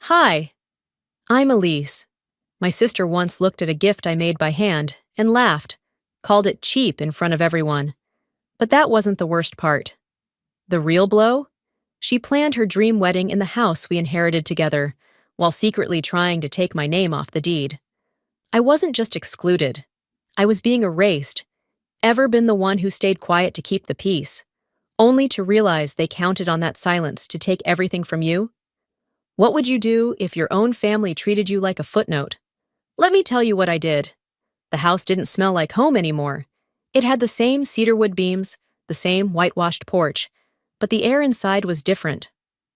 Hi, I'm Elise. My sister once looked at a gift I made by hand and laughed, called it cheap in front of everyone. But that wasn't the worst part. The real blow? She planned her dream wedding in the house we inherited together, while secretly trying to take my name off the deed. I wasn't just excluded. I was being erased. Ever been the one who stayed quiet to keep the peace, only to realize they counted on that silence to take everything from you? What would you do if your own family treated you like a footnote? Let me tell you what I did. The house didn't smell like home anymore. It had the same cedarwood beams, the same whitewashed porch, but the air inside was different.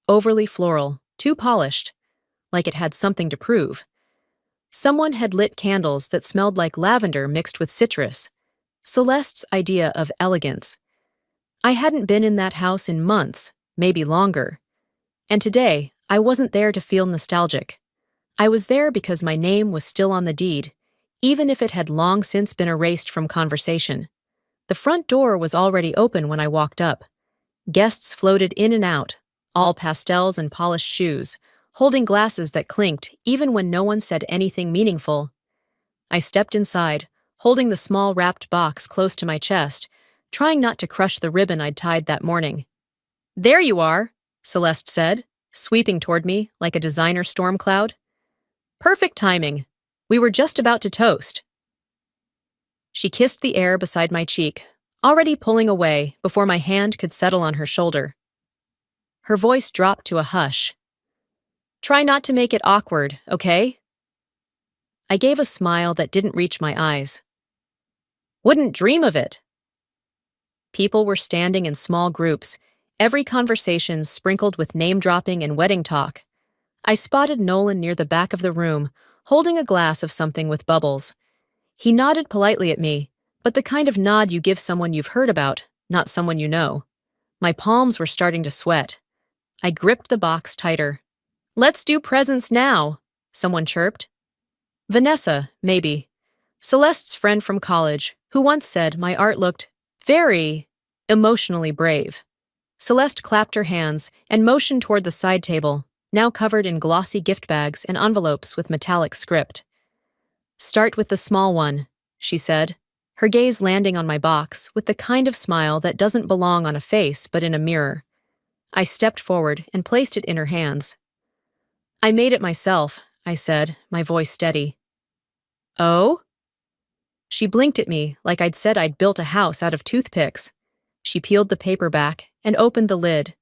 Overly floral, too polished, like it had something to prove. Someone had lit candles that smelled like lavender mixed with citrus. Celeste's idea of elegance. I hadn't been in that house in months, maybe longer. And today, I wasn't there to feel nostalgic. I was there because my name was still on the deed, even if it had long since been erased from conversation. The front door was already open when I walked up. Guests floated in and out, all pastels and polished shoes, holding glasses that clinked even when no one said anything meaningful. I stepped inside, holding the small wrapped box close to my chest, trying not to crush the ribbon I'd tied that morning. "There you are," Celeste said, sweeping toward me like a designer storm cloud. "Perfect timing. We were just about to toast." She kissed the air beside my cheek, already pulling away before my hand could settle on her shoulder. Her voice dropped to a hush. "Try not to make it awkward, okay?" I gave a smile that didn't reach my eyes. "Wouldn't dream of it." People were standing in small groups, every conversation sprinkled with name-dropping and wedding talk. I spotted Nolan near the back of the room, holding a glass of something with bubbles. He nodded politely at me, but the kind of nod you give someone you've heard about, not someone you know. My palms were starting to sweat. I gripped the box tighter. "Let's do presents now," someone chirped. Vanessa, maybe. Celeste's friend from college, who once said my art looked very emotionally brave. Celeste clapped her hands and motioned toward the side table, now covered in glossy gift bags and envelopes with metallic script. "Start with the small one," she said, her gaze landing on my box with the kind of smile that doesn't belong on a face but in a mirror. I stepped forward and placed it in her hands. "I made it myself," I said, my voice steady. "Oh?" She blinked at me like I'd said I'd built a house out of toothpicks. She peeled the paper back and opened the lid.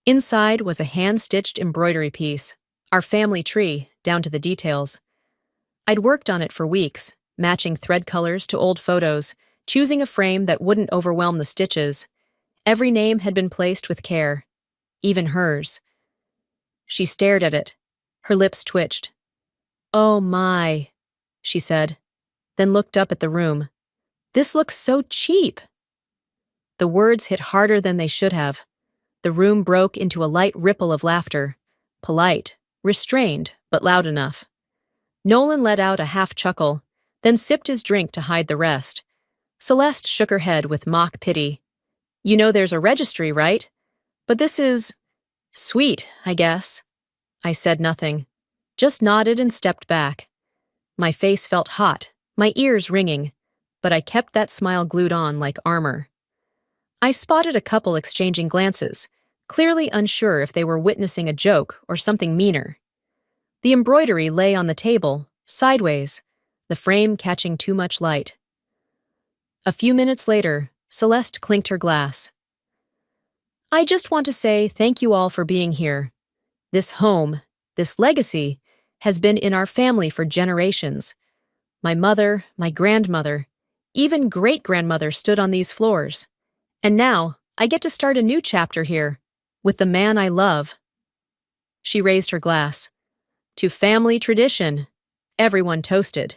Inside was a hand-stitched embroidery piece, our family tree, down to the details. I'd worked on it for weeks, matching thread colors to old photos, choosing a frame that wouldn't overwhelm the stitches. Every name had been placed with care, even hers. She stared at it. Her lips twitched. "Oh my," she said, then looked up at the room. "This looks so cheap." The words hit harder than they should have. The room broke into a light ripple of laughter. Polite, restrained, but loud enough. Nolan let out a half chuckle, then sipped his drink to hide the rest. Celeste shook her head with mock pity. "You know there's a registry, right? But this is sweet, I guess." I said nothing, just nodded and stepped back. My face felt hot, my ears ringing, but I kept that smile glued on like armor. I spotted a couple exchanging glances, clearly unsure if they were witnessing a joke or something meaner. The embroidery lay on the table, sideways, the frame catching too much light. A few minutes later, Celeste clinked her glass. "I just want to say thank you all for being here. This home, this legacy, has been in our family for generations. My mother, my grandmother, even great-grandmother stood on these floors. And now, I get to start a new chapter here, with the man I love." She raised her glass. "To family tradition." Everyone toasted.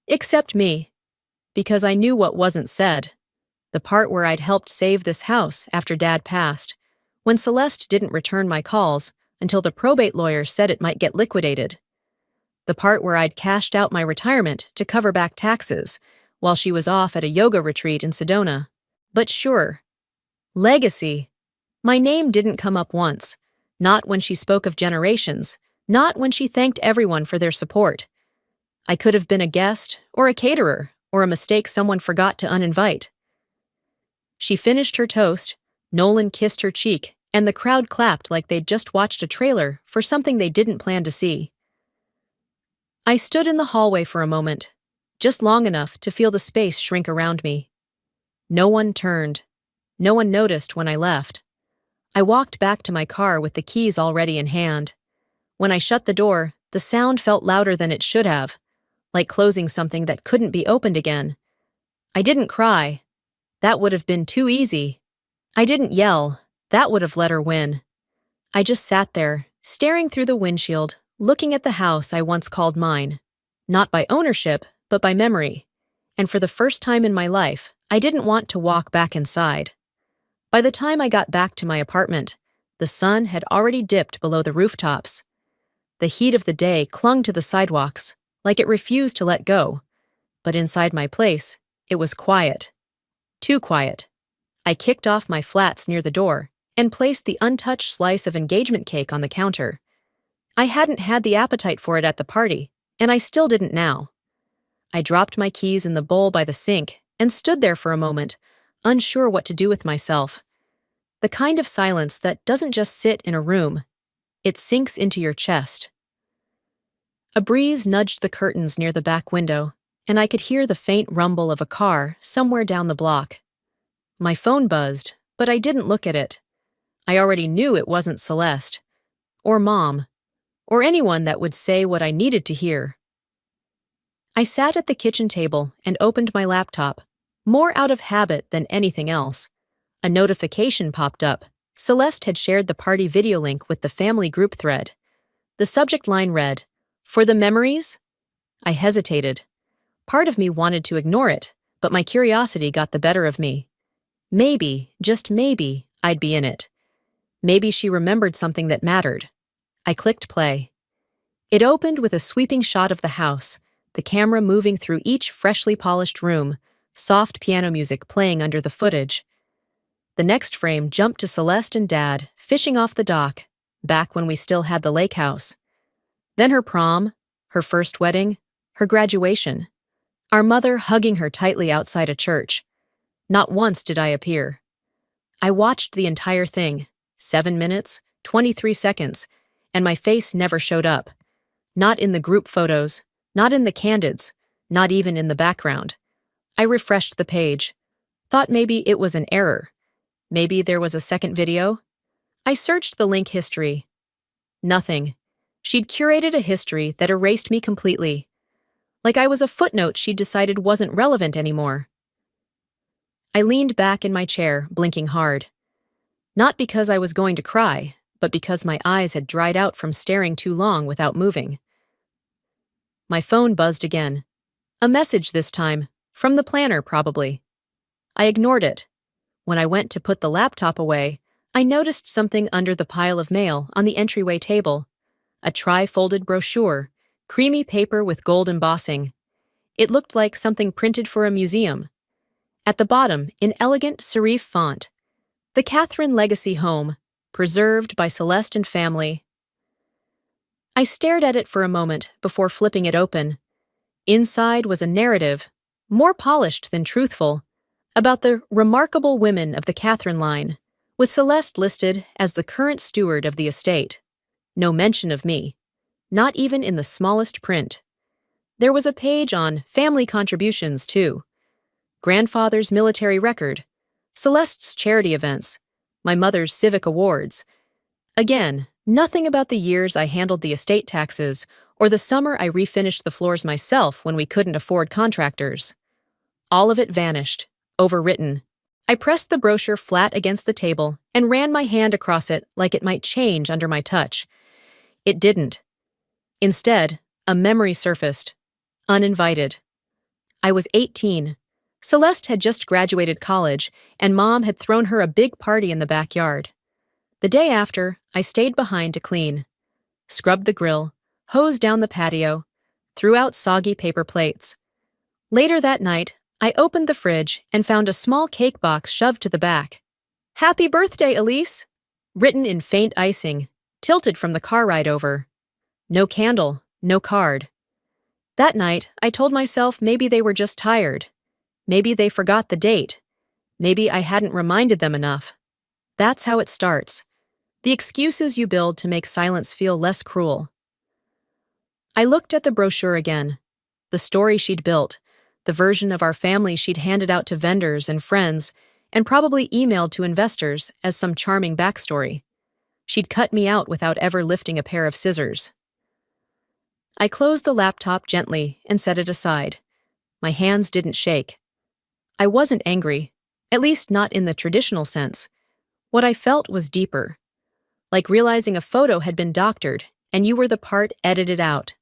Except me. Because I knew what wasn't said. The part where I'd helped save this house after Dad passed, when Celeste didn't return my calls until the probate lawyer said it might get liquidated. The part where I'd cashed out my retirement to cover back taxes, while she was off at a yoga retreat in Sedona. But sure. Legacy. My name didn't come up once, not when she spoke of generations, Not when she thanked everyone for their support. I could have been a guest, or a caterer, or a mistake someone forgot to uninvite. She finished her toast, Nolan kissed her cheek, and the crowd clapped like they'd just watched a trailer for something they didn't plan to see. I stood in the hallway for a moment, just long enough to feel the space shrink around me. No one turned. No one noticed when I left. I walked back to my car with the keys already in hand. When I shut the door, the sound felt louder than it should have, like closing something that couldn't be opened again. I didn't cry. That would have been too easy. I didn't yell. That would have let her win. I just sat there, staring through the windshield, looking at the house I once called mine. Not by ownership, but by memory. And for the first time in my life, I didn't want to walk back inside. By the time I got back to my apartment, the sun had already dipped below the rooftops. The heat of the day clung to the sidewalks, like it refused to let go. But inside my place, it was quiet. Too quiet. I kicked off my flats near the door and placed the untouched slice of engagement cake on the counter. I hadn't had the appetite for it at the party, and I still didn't now. I dropped my keys in the bowl by the sink and stood there for a moment, unsure what to do with myself. The kind of silence that doesn't just sit in a room, it sinks into your chest. A breeze nudged the curtains near the back window, and I could hear the faint rumble of a car somewhere down the block. My phone buzzed, but I didn't look at it. I already knew it wasn't Celeste, or Mom, or anyone that would say what I needed to hear. I sat at the kitchen table and opened my laptop, more out of habit than anything else. A notification popped up. Celeste had shared the party video link with the family group thread. The subject line read, "For the memories?" I hesitated. Part of me wanted to ignore it, but my curiosity got the better of me. Maybe, just maybe, I'd be in it. Maybe she remembered something that mattered. I clicked play. It opened with a sweeping shot of the house, the camera moving through each freshly polished room, soft piano music playing under the footage. The next frame jumped to Celeste and Dad, fishing off the dock, back when we still had the lake house. Then her prom, her first wedding, her graduation. Our mother hugging her tightly outside a church. Not once did I appear. I watched the entire thing, 7 minutes, 23 seconds, and my face never showed up. Not in the group photos, not in the candids, not even in the background. I refreshed the page. Thought maybe it was an error. Maybe there was a second video. I searched the link history. Nothing. She'd curated a history that erased me completely. Like I was a footnote she'd decided wasn't relevant anymore. I leaned back in my chair, blinking hard. Not because I was going to cry, but because my eyes had dried out from staring too long without moving. My phone buzzed again. A message this time, from the planner probably. I ignored it. When I went to put the laptop away, I noticed something under the pile of mail on the entryway table. A tri-folded brochure, creamy paper with gold embossing. It looked like something printed for a museum. At the bottom, in elegant serif font, "The Catherine Legacy Home, preserved by Celeste and family." I stared at it for a moment before flipping it open. Inside was a narrative, more polished than truthful, about the remarkable women of the Catherine line, with Celeste listed as the current steward of the estate. No mention of me, not even in the smallest print. There was a page on family contributions, too. Grandfather's military record, Celeste's charity events, my mother's civic awards. Again, nothing about the years I handled the estate taxes or the summer I refinished the floors myself when we couldn't afford contractors. All of it vanished, overwritten. I pressed the brochure flat against the table and ran my hand across it like it might change under my touch. It didn't. Instead, a memory surfaced, uninvited. I was 18. Celeste had just graduated college, and Mom had thrown her a big party in the backyard. The day after, I stayed behind to clean. Scrubbed the grill, hosed down the patio, threw out soggy paper plates. Later that night, I opened the fridge and found a small cake box shoved to the back. "Happy birthday, Elise!" written in faint icing, tilted from the car ride over. No candle, no card. That night, I told myself maybe they were just tired. Maybe they forgot the date. Maybe I hadn't reminded them enough. That's how it starts. The excuses you build to make silence feel less cruel. I looked at the brochure again. The story she'd built, the version of our family she'd handed out to vendors and friends, and probably emailed to investors as some charming backstory. She'd cut me out without ever lifting a pair of scissors. I closed the laptop gently and set it aside. My hands didn't shake. I wasn't angry, at least not in the traditional sense. What I felt was deeper, like realizing a photo had been doctored and you were the part edited out.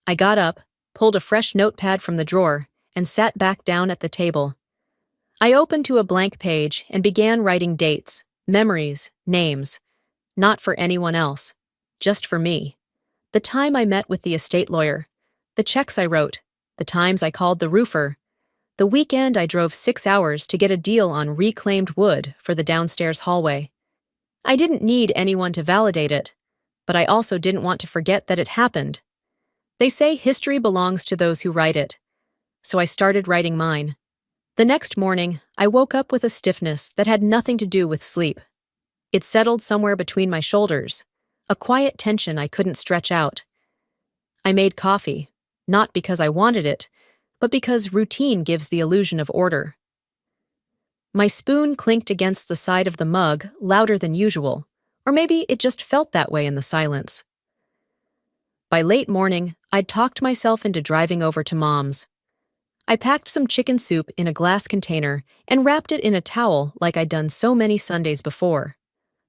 I got up, pulled a fresh notepad from the drawer, and sat back down at the table. I opened to a blank page and began writing dates, memories, names. Not for anyone else, just for me. The time I met with the estate lawyer, the checks I wrote, the times I called the roofer, the weekend I drove 6 hours to get a deal on reclaimed wood for the downstairs hallway. I didn't need anyone to validate it, but I also didn't want to forget that it happened. They say history belongs to those who write it, so I started writing mine. The next morning, I woke up with a stiffness that had nothing to do with sleep. It settled somewhere between my shoulders, a quiet tension I couldn't stretch out. I made coffee, not because I wanted it, but because routine gives the illusion of order. My spoon clinked against the side of the mug louder than usual, or maybe it just felt that way in the silence. By late morning, I'd talked myself into driving over to Mom's. I packed some chicken soup in a glass container and wrapped it in a towel like I'd done so many Sundays before.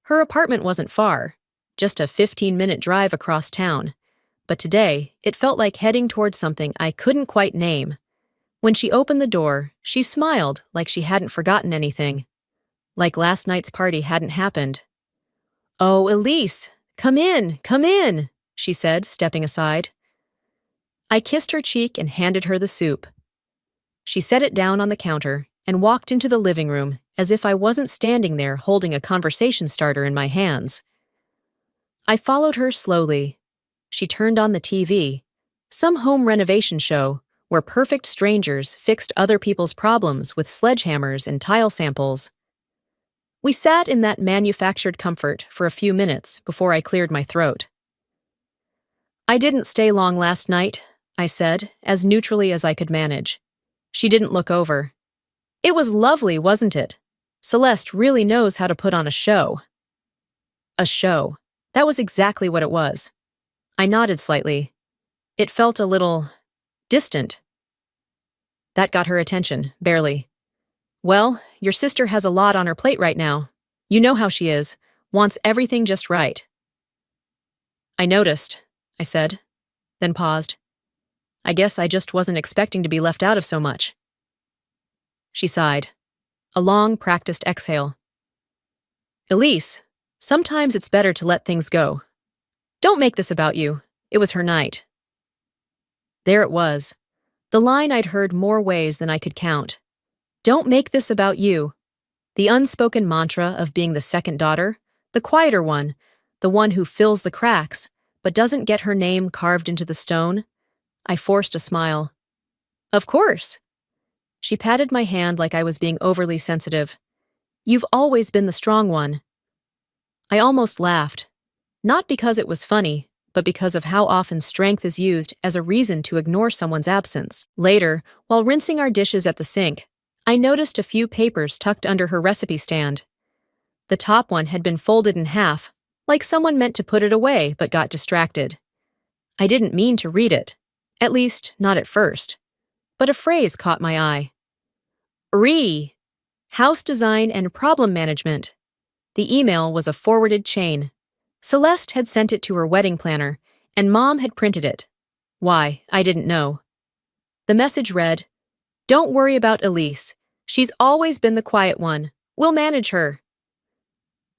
Her apartment wasn't far, just a 15-minute drive across town, but today it felt like heading towards something I couldn't quite name. When she opened the door, she smiled like she hadn't forgotten anything, like last night's party hadn't happened. "Oh, Elise, come in," she said, stepping aside. I kissed her cheek and handed her the soup. She set it down on the counter and walked into the living room as if I wasn't standing there holding a conversation starter in my hands. I followed her slowly. She turned on the TV, some home renovation show where perfect strangers fixed other people's problems with sledgehammers and tile samples. We sat in that manufactured comfort for a few minutes before I cleared my throat. "I didn't stay long last night," I said, as neutrally as I could manage. She didn't look over. "It was lovely, wasn't it? Celeste really knows how to put on a show." A show. That was exactly what it was. I nodded slightly. It felt a little distant. That got her attention, barely. "Well, your sister has a lot on her plate right now. You know how she is, wants everything just right." "I noticed," I said, then paused. "I guess I just wasn't expecting to be left out of so much." She sighed. A long, practiced exhale. "Elise, sometimes it's better to let things go. Don't make this about you. It was her night." There it was. The line I'd heard more ways than I could count. Don't make this about you. The unspoken mantra of being the second daughter, the quieter one, the one who fills the cracks, but doesn't get her name carved into the stone. I forced a smile. "Of course." She patted my hand like I was being overly sensitive. "You've always been the strong one." I almost laughed. Not because it was funny, but because of how often strength is used as a reason to ignore someone's absence. Later, while rinsing our dishes at the sink, I noticed a few papers tucked under her recipe stand. The top one had been folded in half, like someone meant to put it away but got distracted. I didn't mean to read it, at least not at first, but a phrase caught my eye. House Design and Problem Management. The email was a forwarded chain. Celeste had sent it to her wedding planner, and Mom had printed it. Why, I didn't know. The message read, "Don't worry about Elise. She's always been the quiet one. We'll manage her."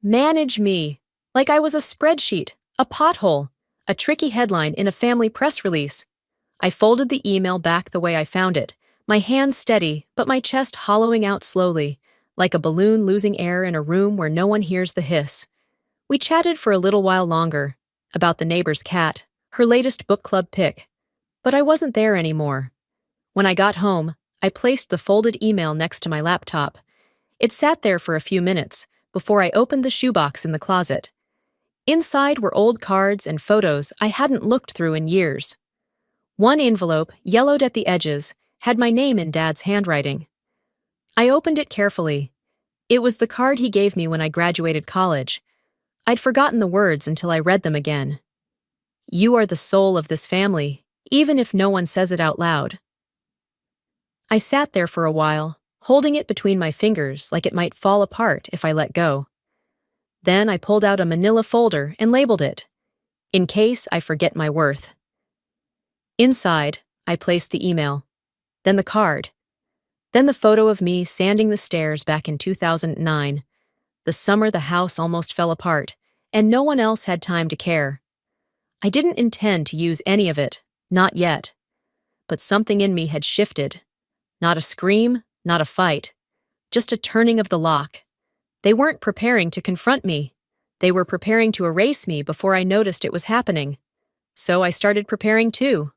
Manage me. Like I was a spreadsheet, a pothole, a tricky headline in a family press release. I folded the email back the way I found it, my hands steady, but my chest hollowing out slowly, like a balloon losing air in a room where no one hears the hiss. We chatted for a little while longer, about the neighbor's cat, her latest book club pick. But I wasn't there anymore. When I got home, I placed the folded email next to my laptop. It sat there for a few minutes before I opened the shoebox in the closet. Inside were old cards and photos I hadn't looked through in years. One envelope, yellowed at the edges, had my name in Dad's handwriting. I opened it carefully. It was the card he gave me when I graduated college. I'd forgotten the words until I read them again. "You are the soul of this family, even if no one says it out loud." I sat there for a while, holding it between my fingers like it might fall apart if I let go. Then I pulled out a manila folder and labeled it, "In case I forget my worth." Inside, I placed the email, then the card, then the photo of me sanding the stairs back in 2009, the summer the house almost fell apart, and no one else had time to care. I didn't intend to use any of it, not yet. But something in me had shifted. Not a scream, not a fight, just a turning of the lock. They weren't preparing to confront me. They were preparing to erase me before I noticed it was happening. So I started preparing too.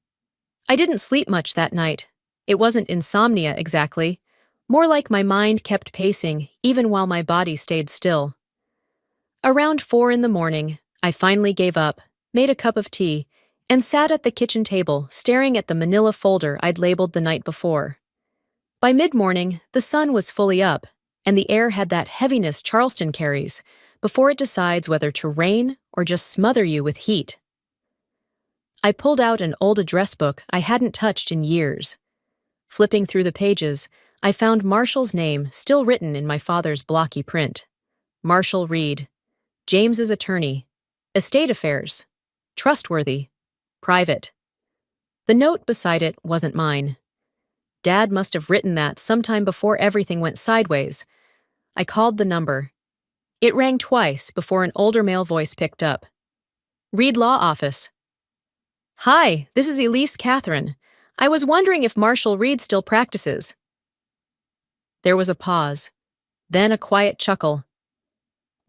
I didn't sleep much that night. It wasn't insomnia exactly, more like my mind kept pacing even while my body stayed still. Around 4 in the morning, I finally gave up, made a cup of tea, and sat at the kitchen table staring at the manila folder I'd labeled the night before. By mid-morning, the sun was fully up, and the air had that heaviness Charleston carries before it decides whether to rain or just smother you with heat. I pulled out an old address book I hadn't touched in years. Flipping through the pages, I found Marshall's name still written in my father's blocky print. Marshall Reed, James's attorney, estate affairs, trustworthy, private. The note beside it wasn't mine. Dad must have written that sometime before everything went sideways. I called the number. It rang twice before an older male voice picked up. "Reed Law Office." "Hi, this is Elise Catherine. I was wondering if Marshall Reed still practices." There was a pause, then a quiet chuckle.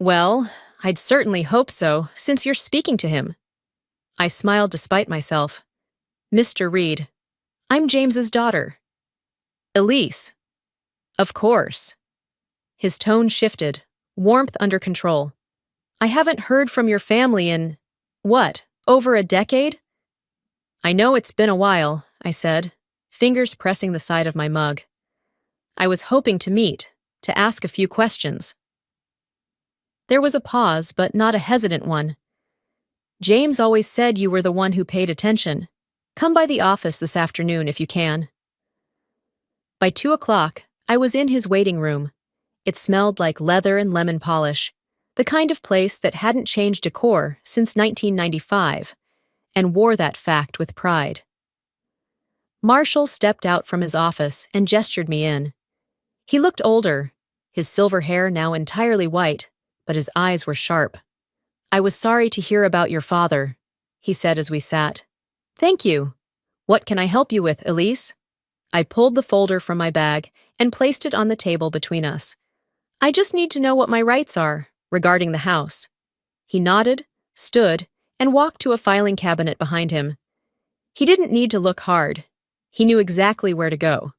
"Well, I'd certainly hope so, since you're speaking to him." I smiled despite myself. "Mr. Reed, I'm James's daughter." "Elise." "Of course." His tone shifted, warmth under control. "I haven't heard from your family in, what, over a decade?" "I know it's been a while," I said, fingers pressing the side of my mug. "I was hoping to meet, to ask a few questions." There was a pause, but not a hesitant one. "James always said you were the one who paid attention. Come by the office this afternoon if you can." By 2 o'clock, I was in his waiting room. It smelled like leather and lemon polish, the kind of place that hadn't changed decor since 1995, and wore that fact with pride. Marshall stepped out from his office and gestured me in. He looked older, his silver hair now entirely white, but his eyes were sharp. "I was sorry to hear about your father," he said as we sat. "Thank you. What can I help you with, Elise?" I pulled the folder from my bag and placed it on the table between us. "I just need to know what my rights are, regarding the house." He nodded, stood, and walked to a filing cabinet behind him. He didn't need to look hard. He knew exactly where to go.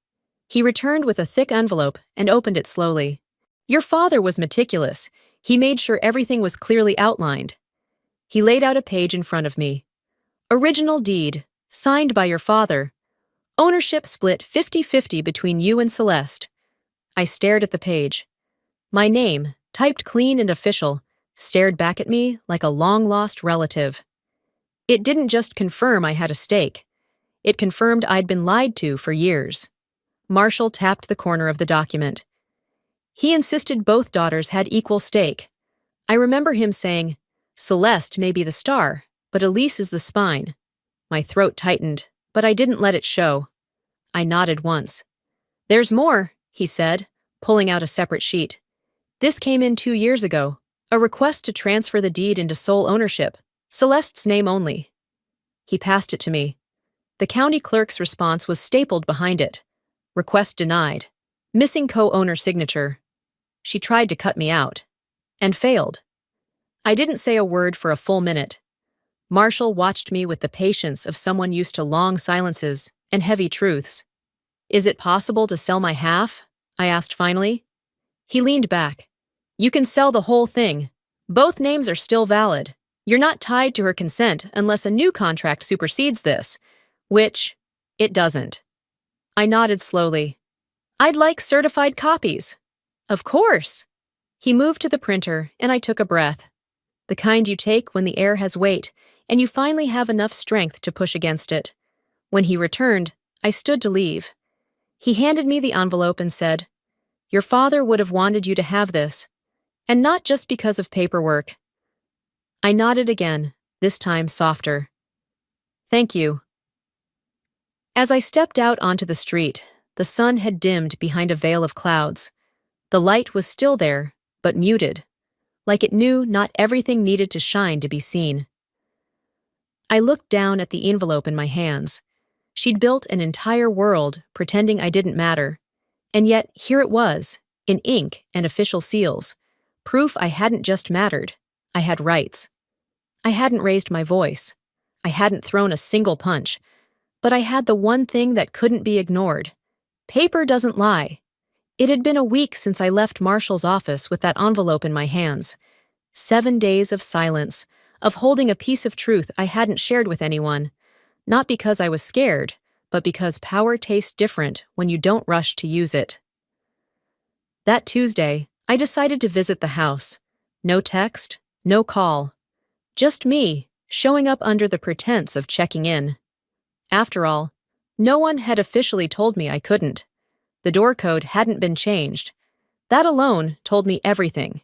He returned with a thick envelope and opened it slowly. "Your father was meticulous. He made sure everything was clearly outlined." He laid out a page in front of me. "Original deed, signed by your father. Ownership split 50-50 between you and Celeste." I stared at the page. My name, typed clean and official, stared back at me like a long-lost relative. It didn't just confirm I had a stake. It confirmed I'd been lied to for years. Marshall tapped the corner of the document. He insisted both daughters had equal stake. I remember him saying, "Celeste may be the star, but Elise is the spine." My throat tightened, but I didn't let it show. I nodded once. "There's more," he said, pulling out a separate sheet. "This came in 2 years ago. A request to transfer the deed into sole ownership, Celeste's name only." He passed it to me. The county clerk's response was stapled behind it. "Request denied. Missing co-owner signature." She tried to cut me out. And failed. I didn't say a word for a full minute. Marshall watched me with the patience of someone used to long silences and heavy truths. Is it possible to sell my half? I asked finally. He leaned back. You can sell the whole thing. Both names are still valid. You're not tied to her consent unless a new contract supersedes this, which it doesn't. I nodded slowly. I'd like certified copies. Of course. He moved to the printer, and I took a breath. The kind you take when the air has weight, and you finally have enough strength to push against it. When he returned, I stood to leave. He handed me the envelope and said, Your father would have wanted you to have this, and not just because of paperwork. I nodded again, this time softer. Thank you. As I stepped out onto the street, the sun had dimmed behind a veil of clouds. The light was still there, but muted, like it knew not everything needed to shine to be seen. I looked down at the envelope in my hands. She'd built an entire world pretending I didn't matter, and yet here it was, in ink and official seals, proof I hadn't just mattered, I had rights. I hadn't raised my voice. I hadn't thrown a single punch, but I had the one thing that couldn't be ignored. Paper doesn't lie. It had been a week since I left Marshall's office with that envelope in my hands. 7 days of silence, of holding a piece of truth I hadn't shared with anyone, not because I was scared, but because power tastes different when you don't rush to use it. That Tuesday, I decided to visit the house. No text, no call. Just me, showing up under the pretense of checking in. After all, no one had officially told me I couldn't. The door code hadn't been changed. That alone told me everything.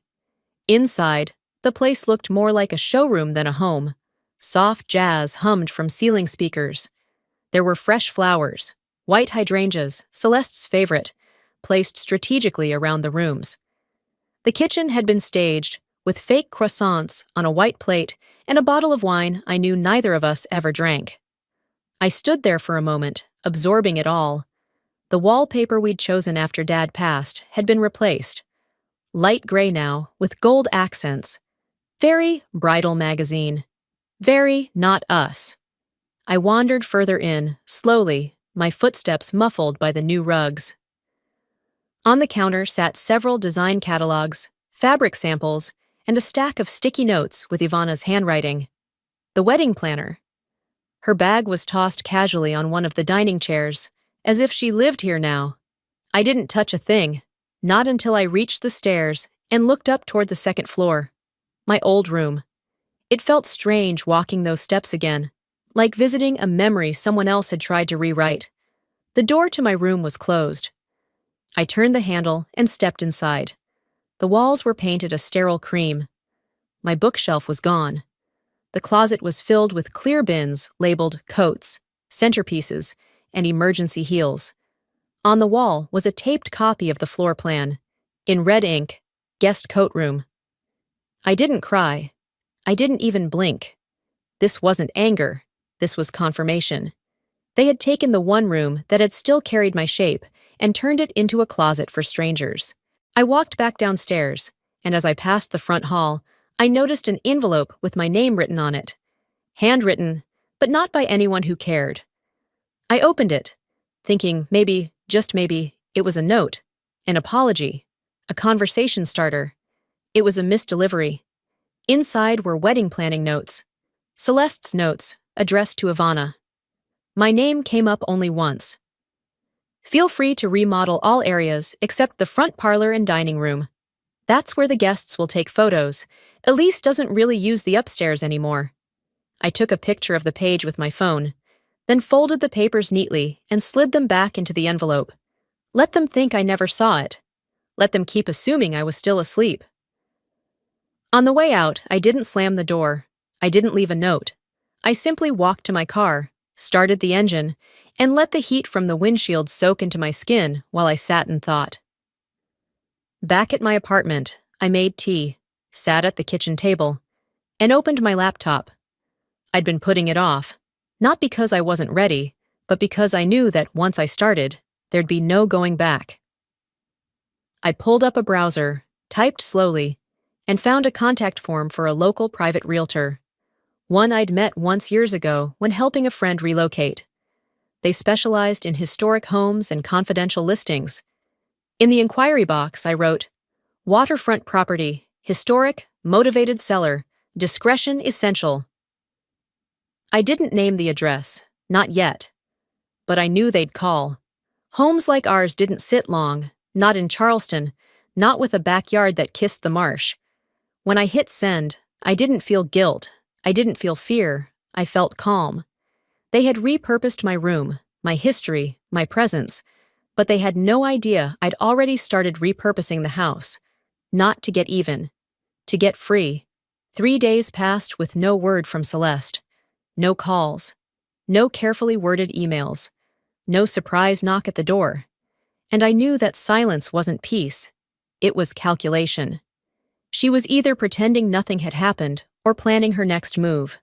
Inside, the place looked more like a showroom than a home. Soft jazz hummed from ceiling speakers. There were fresh flowers, white hydrangeas, Celeste's favorite, placed strategically around the rooms. The kitchen had been staged, with fake croissants on a white plate and a bottle of wine I knew neither of us ever drank. I stood there for a moment, absorbing it all. The wallpaper we'd chosen after Dad passed had been replaced. Light gray now, with gold accents. Very bridal magazine. Very not us. I wandered further in, slowly, my footsteps muffled by the new rugs. On the counter sat several design catalogs, fabric samples, and a stack of sticky notes with Ivana's handwriting. The wedding planner. Her bag was tossed casually on one of the dining chairs, as if she lived here now. I didn't touch a thing, not until I reached the stairs and looked up toward the second floor. My old room. It felt strange walking those steps again, like visiting a memory someone else had tried to rewrite. The door to my room was closed. I turned the handle and stepped inside. The walls were painted a sterile cream. My bookshelf was gone. The closet was filled with clear bins labeled coats, centerpieces, and emergency heels. On the wall was a taped copy of the floor plan, in red ink, guest coat room. I didn't cry. I didn't even blink. This wasn't anger. This was confirmation. They had taken the one room that had still carried my shape and turned it into a closet for strangers. I walked back downstairs, and as I passed the front hall, I noticed an envelope with my name written on it. Handwritten, but not by anyone who cared. I opened it, thinking maybe, just maybe, it was a note, an apology, a conversation starter. It was a misdelivery. Inside were wedding planning notes. Celeste's notes, addressed to Ivana. My name came up only once. Feel free to remodel all areas except the front parlor and dining room. That's where the guests will take photos. Elise doesn't really use the upstairs anymore. I took a picture of the page with my phone, then folded the papers neatly and slid them back into the envelope. Let them think I never saw it. Let them keep assuming I was still asleep. On the way out, I didn't slam the door. I didn't leave a note. I simply walked to my car, started the engine, and let the heat from the windshield soak into my skin while I sat and thought. Back at my apartment, I made tea, sat at the kitchen table, and opened my laptop. I'd been putting it off, not because I wasn't ready, but because I knew that once I started, there'd be no going back. I pulled up a browser, typed slowly, and found a contact form for a local private realtor. One I'd met once years ago when helping a friend relocate. They specialized in historic homes and confidential listings. In the inquiry box, I wrote, "Waterfront property, historic, motivated seller, discretion essential." I didn't name the address, not yet. But I knew they'd call. Homes like ours didn't sit long, not in Charleston, not with a backyard that kissed the marsh. When I hit send, I didn't feel guilt, I didn't feel fear, I felt calm. They had repurposed my room, my history, my presence, but they had no idea I'd already started repurposing the house. Not to get even, to get free. 3 days passed with no word from Celeste. No calls. No carefully worded emails. No surprise knock at the door. And I knew that silence wasn't peace. It was calculation. She was either pretending nothing had happened or planning her next move.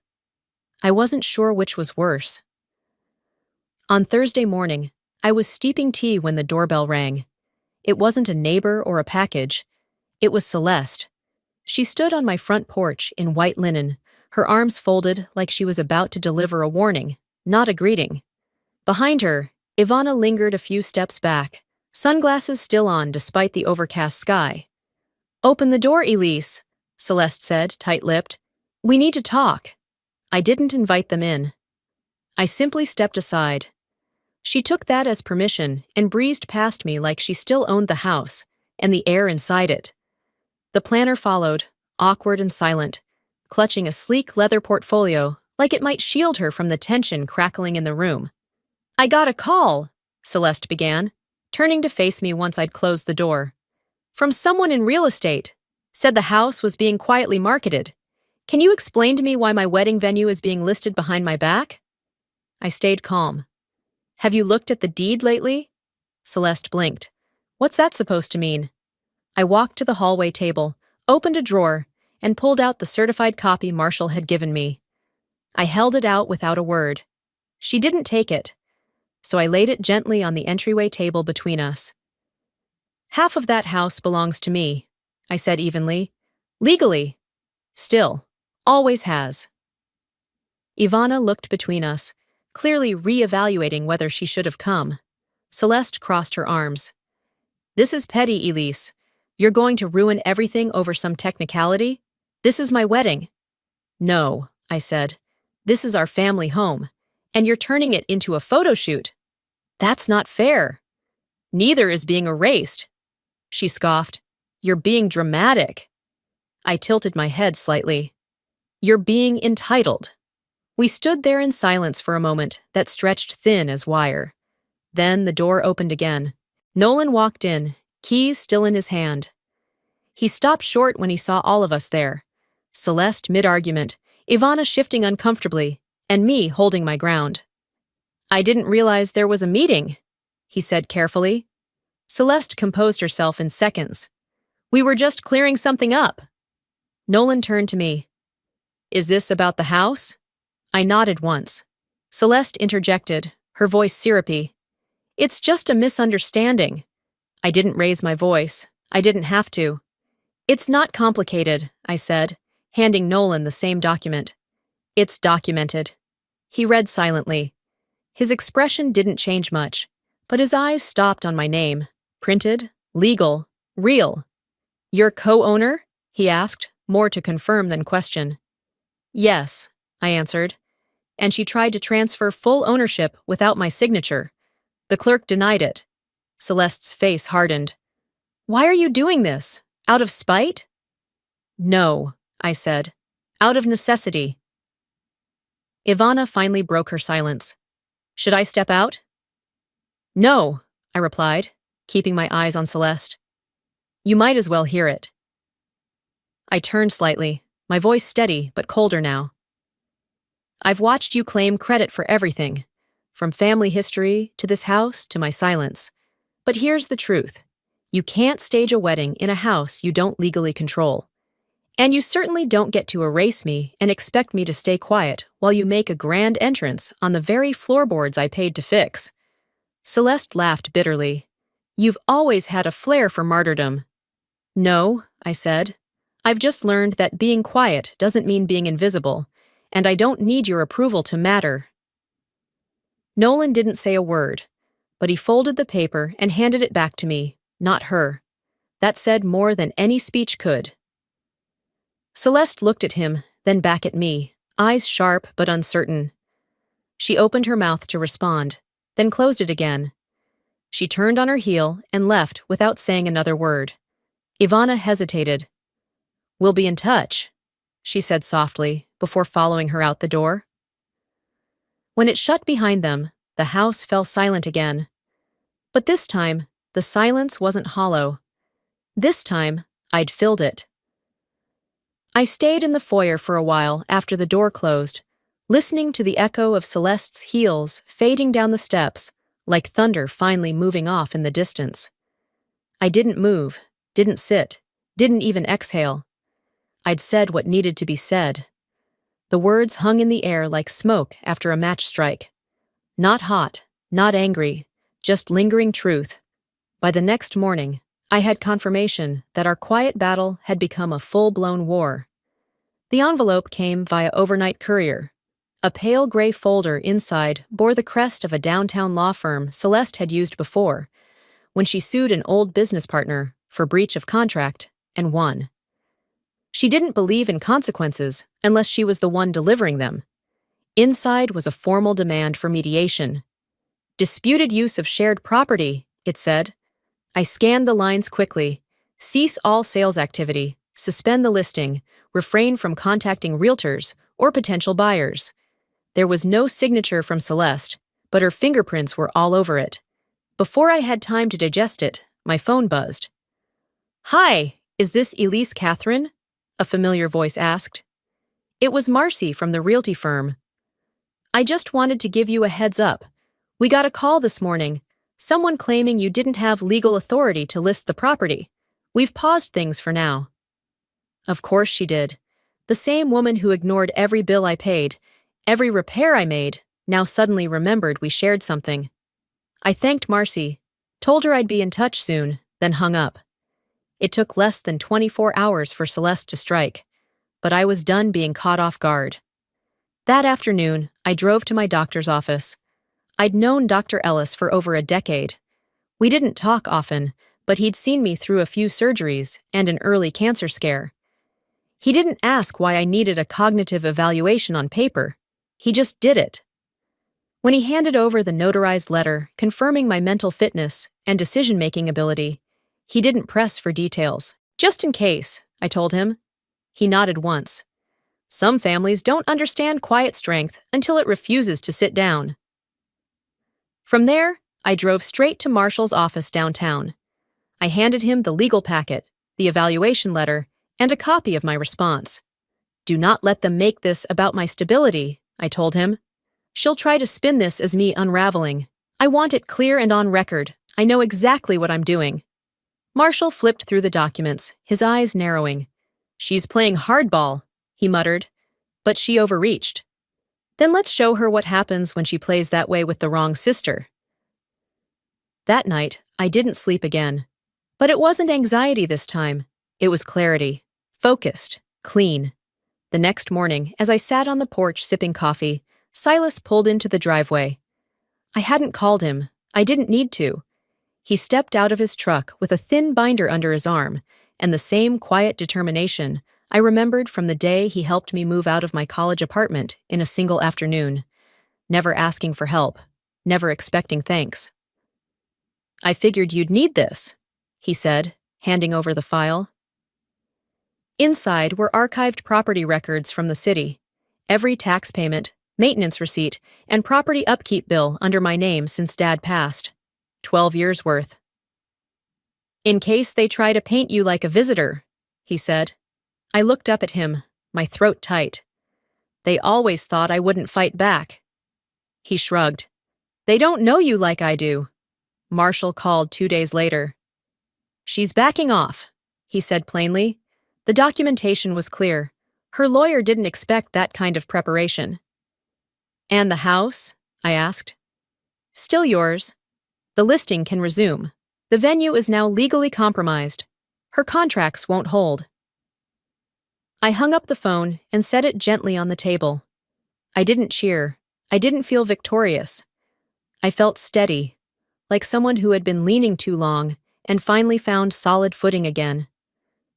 I wasn't sure which was worse. On Thursday morning, I was steeping tea when the doorbell rang. It wasn't a neighbor or a package. It was Celeste. She stood on my front porch in white linen, her arms folded like she was about to deliver a warning, not a greeting. Behind her, Ivana lingered a few steps back, sunglasses still on despite the overcast sky. "Open the door, Elise," Celeste said, tight-lipped. "We need to talk." I didn't invite them in. I simply stepped aside. She took that as permission and breezed past me like she still owned the house and the air inside it. The planner followed, awkward and silent, clutching a sleek leather portfolio like it might shield her from the tension crackling in the room. "I got a call," Celeste began, turning to face me once I'd closed the door. "From someone in real estate. Said the house was being quietly marketed. Can you explain to me why my wedding venue is being listed behind my back?" I stayed calm. "Have you looked at the deed lately?" Celeste blinked. "What's that supposed to mean?" I walked to the hallway table, opened a drawer, and pulled out the certified copy Marshall had given me. I held it out without a word. She didn't take it, so I laid it gently on the entryway table between us. "Half of that house belongs to me," I said evenly. "Legally. Still. Always has." Ivana looked between us, clearly re-evaluating whether she should have come. Celeste crossed her arms. "This is petty, Elise. You're going to ruin everything over some technicality? This is my wedding." "No," I said. "This is our family home, and you're turning it into a photo shoot. That's not fair." "Neither is being erased," she scoffed. "You're being dramatic." I tilted my head slightly. "You're being entitled." We stood there in silence for a moment that stretched thin as wire. Then the door opened again. Nolan walked in, keys still in his hand. He stopped short when he saw all of us there. Celeste mid-argument, Ivana shifting uncomfortably, and me holding my ground. "I didn't realize there was a meeting," he said carefully. Celeste composed herself in seconds. "We were just clearing something up." Nolan turned to me. "Is this about the house?" I nodded once. Celeste interjected, her voice syrupy. "It's just a misunderstanding." I didn't raise my voice. I didn't have to. "It's not complicated," I said, handing Nolan the same document. "It's documented." He read silently. His expression didn't change much, but his eyes stopped on my name. Printed, legal, real. "You're co-owner?" he asked, more to confirm than question. "Yes," I answered, and she tried to transfer full ownership without my signature. The clerk denied it. Celeste's face hardened. "Why are you doing this? Out of spite?" "No," I said. "Out of necessity." Ivana finally broke her silence. "Should I step out?" "No," I replied, keeping my eyes on Celeste. "You might as well hear it." I turned slightly, my voice steady but colder now. "I've watched you claim credit for everything, from family history to this house to my silence. But here's the truth. You can't stage a wedding in a house you don't legally control. And you certainly don't get to erase me and expect me to stay quiet while you make a grand entrance on the very floorboards I paid to fix." Celeste laughed bitterly. "You've always had a flair for martyrdom." "No," I said. "I've just learned that being quiet doesn't mean being invisible, and I don't need your approval to matter." Nolan didn't say a word, but he folded the paper and handed it back to me, not her. That said more than any speech could. Celeste looked at him, then back at me, eyes sharp but uncertain. She opened her mouth to respond, then closed it again. She turned on her heel and left without saying another word. Ivana hesitated. "We'll be in touch," she said softly, before following her out the door. When it shut behind them, the house fell silent again. But this time, the silence wasn't hollow. This time, I'd filled it. I stayed in the foyer for a while after the door closed, listening to the echo of Celeste's heels fading down the steps, like thunder finally moving off in the distance. I didn't move, didn't sit, didn't even exhale. I'd said what needed to be said. The words hung in the air like smoke after a match strike. Not hot, not angry, just lingering truth. By the next morning, I had confirmation that our quiet battle had become a full-blown war. The envelope came via overnight courier. A pale gray folder inside bore the crest of a downtown law firm Celeste had used before, when she sued an old business partner for breach of contract and won. She didn't believe in consequences unless she was the one delivering them. Inside was a formal demand for mediation. "Disputed use of shared property," it said. I scanned the lines quickly. "Cease all sales activity, suspend the listing, refrain from contacting realtors or potential buyers." There was no signature from Celeste, but her fingerprints were all over it. Before I had time to digest it, my phone buzzed. "Hi, is this Elise Catherine?" a familiar voice asked. It was Marcy from the realty firm. "I just wanted to give you a heads up. We got a call this morning, someone claiming you didn't have legal authority to list the property. We've paused things for now." Of course she did. The same woman who ignored every bill I paid, every repair I made, now suddenly remembered we shared something. I thanked Marcy, told her I'd be in touch soon, then hung up. It took less than 24 hours for Celeste to strike, but I was done being caught off guard. That afternoon, I drove to my doctor's office. I'd known Dr. Ellis for over a decade. We didn't talk often, but he'd seen me through a few surgeries and an early cancer scare. He didn't ask why I needed a cognitive evaluation on paper. He just did it. When he handed over the notarized letter confirming my mental fitness and decision-making ability, he didn't press for details. "Just in case," I told him. He nodded once. "Some families don't understand quiet strength until it refuses to sit down." From there, I drove straight to Marshall's office downtown. I handed him the legal packet, the evaluation letter, and a copy of my response. "Do not let them make this about my stability," I told him. "She'll try to spin this as me unraveling. I want it clear and on record. I know exactly what I'm doing." Marshall flipped through the documents, his eyes narrowing. "She's playing hardball," he muttered, "but she overreached. Then let's show her what happens when she plays that way with the wrong sister." That night, I didn't sleep again. But it wasn't anxiety this time. It was clarity. Focused. Clean. The next morning, as I sat on the porch sipping coffee, Silas pulled into the driveway. I hadn't called him. I didn't need to. He stepped out of his truck with a thin binder under his arm, and the same quiet determination I remembered from the day he helped me move out of my college apartment in a single afternoon, never asking for help, never expecting thanks. "I figured you'd need this," he said, handing over the file. Inside were archived property records from the city, every tax payment, maintenance receipt, and property upkeep bill under my name since Dad passed. 12 years worth. "In case they try to paint you like a visitor," he said. I looked up at him, my throat tight. "They always thought I wouldn't fight back." He shrugged. "They don't know you like I do." Marshall called 2 days later. "She's backing off," he said plainly. The documentation was clear. Her lawyer didn't expect that kind of preparation. "And the house?" I asked. "Still yours. The listing can resume. The venue is now legally compromised. Her contracts won't hold." I hung up the phone and set it gently on the table. I didn't cheer. I didn't feel victorious. I felt steady, like someone who had been leaning too long and finally found solid footing again.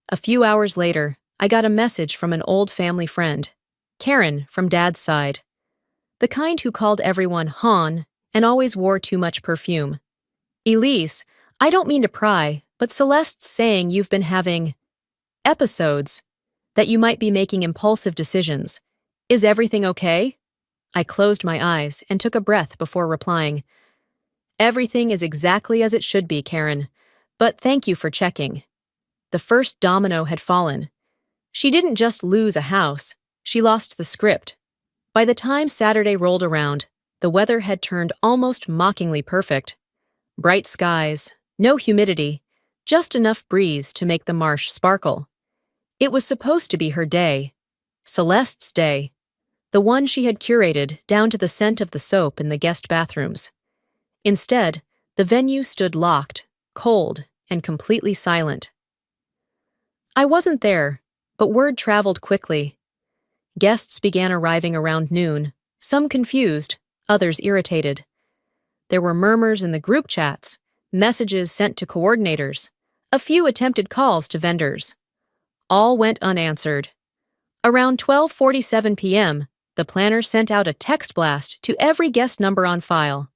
A few hours later, I got a message from an old family friend, Karen from Dad's side, the kind who called everyone Han and always wore too much perfume. Elise, I don't mean to pry, but Celeste's saying you've been having episodes, that you might be making impulsive decisions. Is everything okay? I closed my eyes and took a breath before replying. Everything is exactly as it should be, Karen, but thank you for checking. The first domino had fallen. She didn't just lose a house, she lost the script. By the time Saturday rolled around, the weather had turned almost mockingly perfect. Bright skies, no humidity, just enough breeze to make the marsh sparkle. It was supposed to be her day, Celeste's day, the one she had curated down to the scent of the soap in the guest bathrooms. Instead, the venue stood locked, cold, and completely silent. I wasn't there, but word traveled quickly. Guests began arriving around noon, some confused, others irritated. There were murmurs in the group chats, messages sent to coordinators, a few attempted calls to vendors. All went unanswered. Around 12:47 p.m., the planner sent out a text blast to every guest number on file.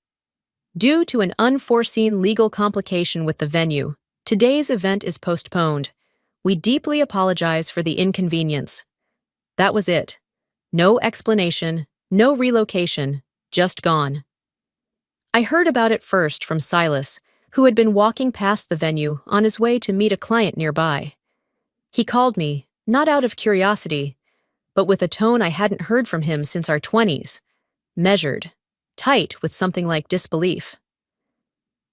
Due to an unforeseen legal complication with the venue, today's event is postponed. We deeply apologize for the inconvenience. That was it. No explanation, no relocation, just gone. I heard about it first from Silas, who had been walking past the venue on his way to meet a client nearby. He called me, not out of curiosity, but with a tone I hadn't heard from him since our 20s, measured, tight with something like disbelief.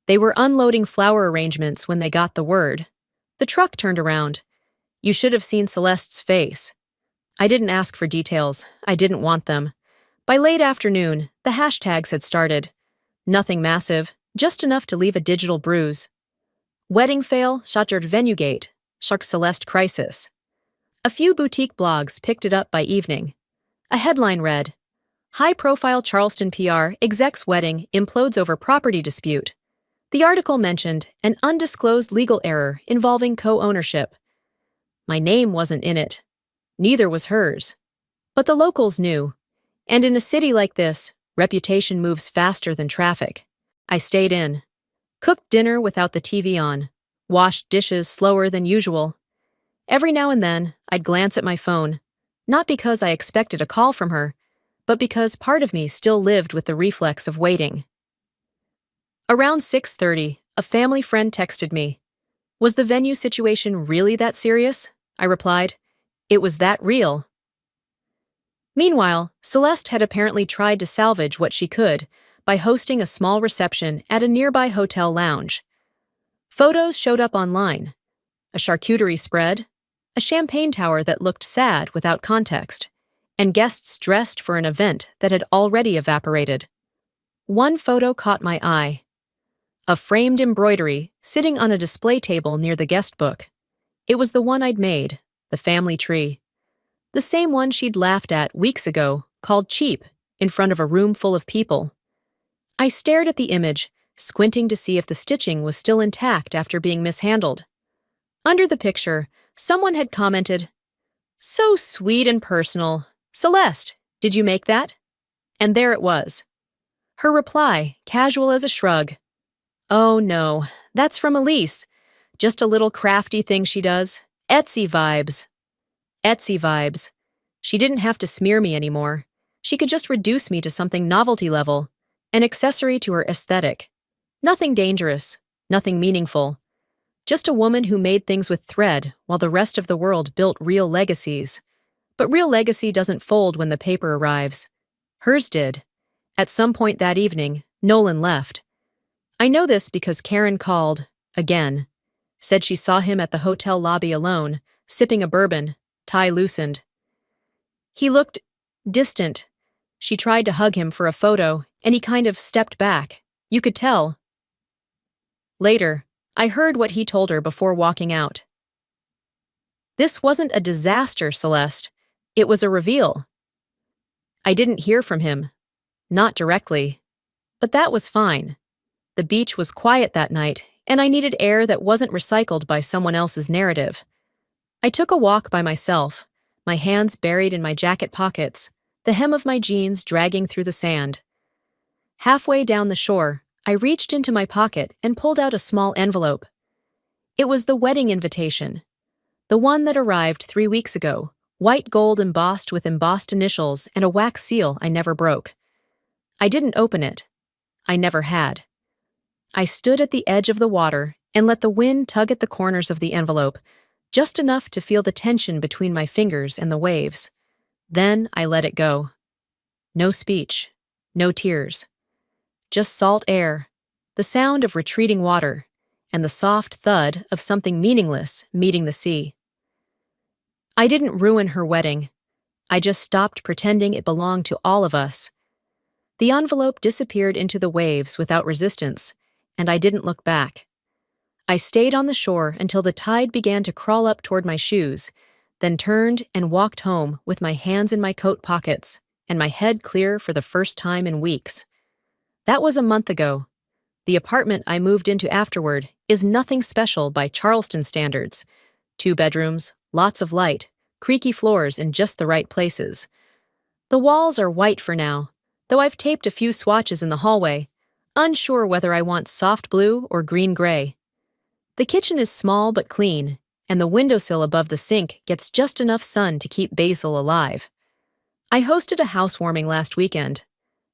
They were unloading flower arrangements when they got the word. The truck turned around. You should have seen Celeste's face. I didn't ask for details. I didn't want them. By late afternoon, the hashtags had started. Nothing massive, just enough to leave a digital bruise. Wedding fail, shattered venue gate, Shark Celeste crisis. A few boutique blogs picked it up by evening. A headline read, High-profile Charleston PR exec's wedding implodes over property dispute. The article mentioned an undisclosed legal error involving co-ownership. My name wasn't in it. Neither was hers. But the locals knew. And in a city like this, reputation moves faster than traffic. I stayed in. Cooked dinner without the TV on. Washed dishes slower than usual. Every now and then, I'd glance at my phone, not because I expected a call from her, but because part of me still lived with the reflex of waiting. Around 6:30, a family friend texted me. Was the venue situation really that serious? I replied. It was that real. Meanwhile, Celeste had apparently tried to salvage what she could by hosting a small reception at a nearby hotel lounge. Photos showed up online. A charcuterie spread, a champagne tower that looked sad without context, and guests dressed for an event that had already evaporated. One photo caught my eye. A framed embroidery sitting on a display table near the guest book. It was the one I'd made, the family tree. The same one she'd laughed at weeks ago, called cheap, in front of a room full of people. I stared at the image, squinting to see if the stitching was still intact after being mishandled. Under the picture, someone had commented, So sweet and personal. Celeste, did you make that? And there it was. Her reply, casual as a shrug. Oh no, that's from Elise. Just a little crafty thing she does. Etsy vibes. Etsy vibes. She didn't have to smear me anymore. She could just reduce me to something novelty level, an accessory to her aesthetic. Nothing dangerous, nothing meaningful. Just a woman who made things with thread while the rest of the world built real legacies. But real legacy doesn't fold when the paper arrives. Hers did. At some point that evening, Nolan left. I know this because Karen called, again. Said she saw him at the hotel lobby alone, sipping a bourbon, tie loosened. He looked distant. She tried to hug him for a photo, and he kind of stepped back. You could tell. Later, I heard what he told her before walking out. This wasn't a disaster, Celeste. It was a reveal. I didn't hear from him. Not directly. But that was fine. The beach was quiet that night, and I needed air that wasn't recycled by someone else's narrative. I took a walk by myself, my hands buried in my jacket pockets, the hem of my jeans dragging through the sand. Halfway down the shore, I reached into my pocket and pulled out a small envelope. It was the wedding invitation, the one that arrived 3 weeks ago, white gold embossed with embossed initials and a wax seal I never broke. I didn't open it. I never had. I stood at the edge of the water and let the wind tug at the corners of the envelope, just enough to feel the tension between my fingers and the waves. Then I let it go. No speech, no tears. Just salt air, the sound of retreating water, and the soft thud of something meaningless meeting the sea. I didn't ruin her wedding. I just stopped pretending it belonged to all of us. The envelope disappeared into the waves without resistance, and I didn't look back. I stayed on the shore until the tide began to crawl up toward my shoes, then turned and walked home with my hands in my coat pockets and my head clear for the first time in weeks. That was a month ago. The apartment I moved into afterward is nothing special by Charleston standards. 2 bedrooms, lots of light, creaky floors in just the right places. The walls are white for now, though I've taped a few swatches in the hallway, unsure whether I want soft blue or green-gray. The kitchen is small but clean, and the windowsill above the sink gets just enough sun to keep basil alive. I hosted a housewarming last weekend.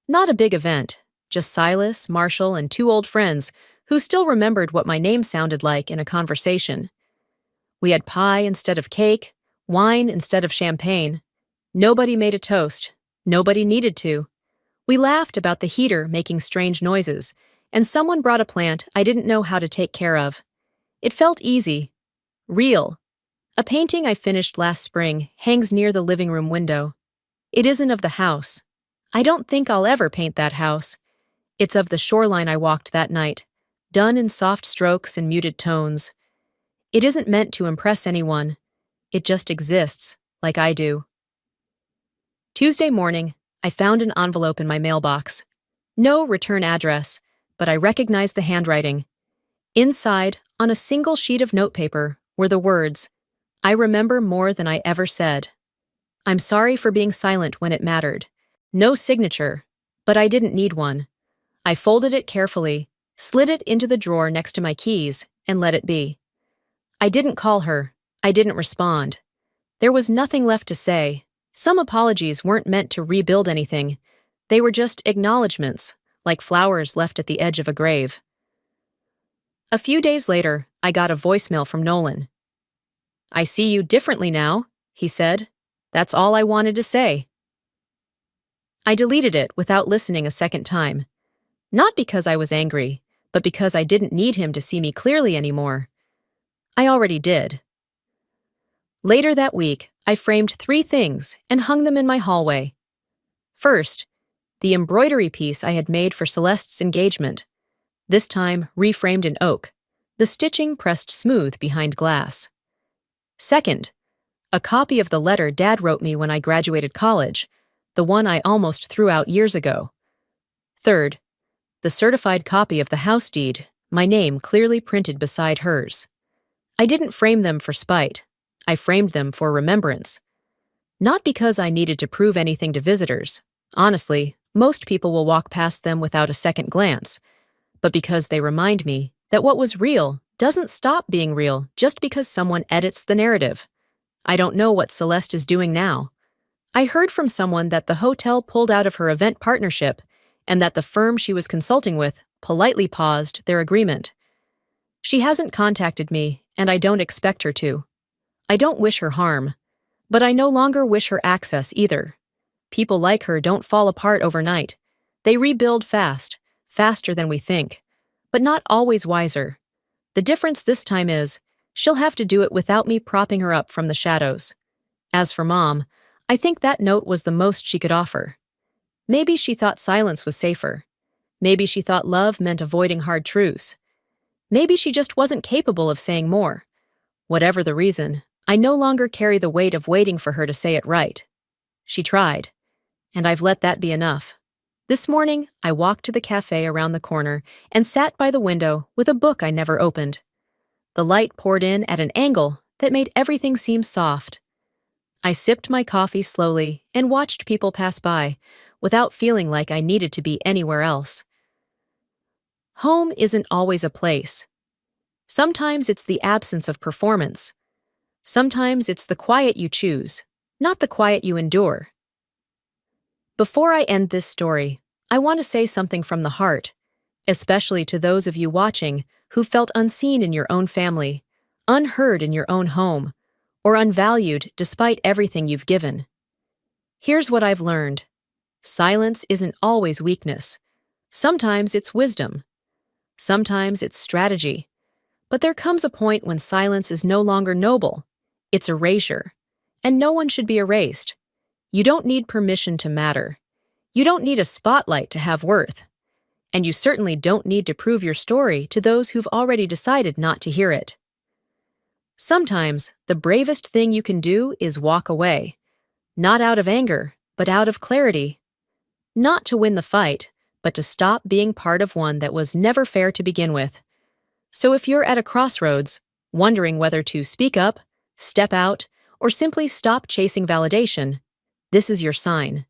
Not a big event, just Silas, Marshall, and 2 old friends who still remembered what my name sounded like in a conversation. We had pie instead of cake, wine instead of champagne. Nobody made a toast. Nobody needed to. We laughed about the heater making strange noises, and someone brought a plant I didn't know how to take care of. It felt easy. Real. A painting I finished last spring hangs near the living room window. It isn't of the house. I don't think I'll ever paint that house. It's of the shoreline I walked that night, done in soft strokes and muted tones. It isn't meant to impress anyone. It just exists, like I do. Tuesday morning, I found an envelope in my mailbox. No return address, but I recognized the handwriting. Inside, on a single sheet of notepaper, were the words, "I remember more than I ever said. I'm sorry for being silent when it mattered. No signature, but I didn't need one. I folded it carefully, slid it into the drawer next to my keys, and let it be. I didn't call her. I didn't respond. There was nothing left to say. Some apologies weren't meant to rebuild anything. They were just acknowledgments, like flowers left at the edge of a grave. A few days later, I got a voicemail from Nolan. "I see you differently now," he said. "That's all I wanted to say." I deleted it without listening a second time. Not because I was angry, but because I didn't need him to see me clearly anymore. I already did. Later that week, I framed 3 things and hung them in my hallway. First, the embroidery piece I had made for Celeste's engagement, this time reframed in oak, the stitching pressed smooth behind glass. Second, a copy of the letter Dad wrote me when I graduated college, the one I almost threw out years ago. Third, the certified copy of the house deed, my name clearly printed beside hers. I didn't frame them for spite. I framed them for remembrance. Not because I needed to prove anything to visitors. Honestly, most people will walk past them without a second glance. But because they remind me that what was real doesn't stop being real just because someone edits the narrative. I don't know what Celeste is doing now. I heard from someone that the hotel pulled out of her event partnership and that the firm she was consulting with politely paused their agreement. She hasn't contacted me, and I don't expect her to. I don't wish her harm, but I no longer wish her access either. People like her don't fall apart overnight. They rebuild fast, faster than we think, but not always wiser. The difference this time is, she'll have to do it without me propping her up from the shadows. As for Mom, I think that note was the most she could offer. Maybe she thought silence was safer. Maybe she thought love meant avoiding hard truths. Maybe she just wasn't capable of saying more. Whatever the reason, I no longer carry the weight of waiting for her to say it right. She tried. and I've let that be enough. This morning, I walked to the cafe around the corner and sat by the window with a book I never opened. The light poured in at an angle that made everything seem soft. I sipped my coffee slowly and watched people pass by, without feeling like I needed to be anywhere else. Home isn't always a place. Sometimes it's the absence of performance. Sometimes it's the quiet you choose, not the quiet you endure. Before I end this story, I want to say something from the heart, especially to those of you watching who felt unseen in your own family, unheard in your own home, or unvalued despite everything you've given. Here's what I've learned. Silence isn't always weakness. Sometimes it's wisdom. Sometimes it's strategy. But there comes a point when silence is no longer noble. It's erasure. And no one should be erased. You don't need permission to matter. You don't need a spotlight to have worth. And you certainly don't need to prove your story to those who've already decided not to hear it. Sometimes, the bravest thing you can do is walk away. Not out of anger, but out of clarity. Not to win the fight, but to stop being part of one that was never fair to begin with. So if you're at a crossroads, wondering whether to speak up, step out, or simply stop chasing validation, this is your sign.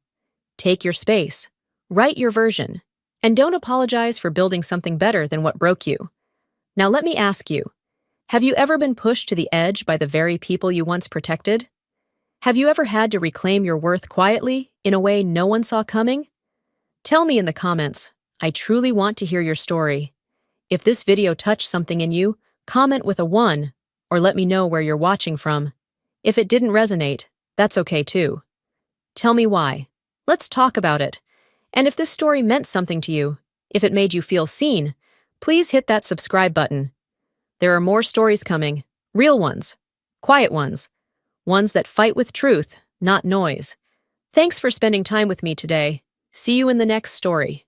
Take your space, write your version, and don't apologize for building something better than what broke you. Now let me ask you, have you ever been pushed to the edge by the very people you once protected? Have you ever had to reclaim your worth quietly, in a way no one saw coming? Tell me in the comments. I truly want to hear your story. If this video touched something in you, comment with a 1, or let me know where you're watching from. If it didn't resonate, that's okay too. Tell me why. Let's talk about it. And if this story meant something to you, if it made you feel seen, please hit that subscribe button. There are more stories coming, real ones, quiet ones that fight with truth, not noise. Thanks for spending time with me today. See you in the next story.